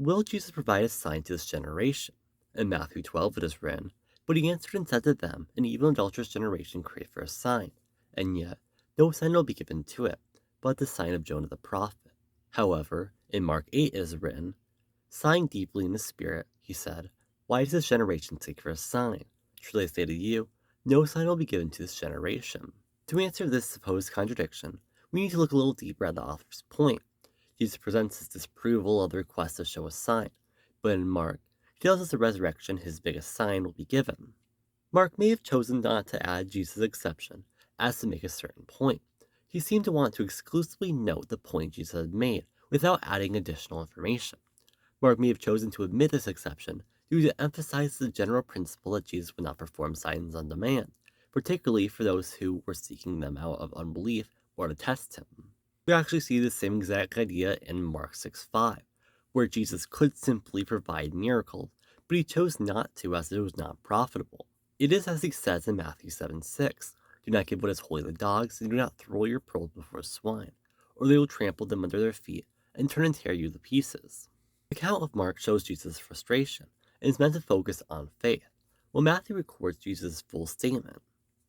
Will Jesus provide a sign to this generation? In Matthew 12 it is written, "But he answered and said to them, An evil and adulterous generation crave for a sign, and yet no sign will be given to it, but the sign of Jonah the prophet." However, in Mark 8 it is written, "Sighing deeply in the spirit, he said, Why does this generation seek for a sign? Truly I say to you, no sign will be given to this generation." To answer this supposed contradiction, we need to look a little deeper at the author's point. Jesus presents his disapproval of the request to show a sign, but in Mark, he tells us the resurrection, his biggest sign, will be given. Mark may have chosen not to add Jesus' exception as to make a certain point. He seemed to want to exclusively note the point Jesus had made without adding additional information. Mark may have chosen to omit this exception due to emphasize the general principle that Jesus would not perform signs on demand, particularly for those who were seeking them out of unbelief or to test him. We actually see the same exact idea in Mark 6:5, where Jesus could simply provide miracles, but he chose not to as it was not profitable. It is as he says in Matthew 7:6, "Do not give what is holy to dogs, and do not throw your pearls before swine, or they will trample them under their feet and turn and tear you to pieces." The account of Mark shows Jesus' frustration and is meant to focus on faith, while Matthew records Jesus' full statement.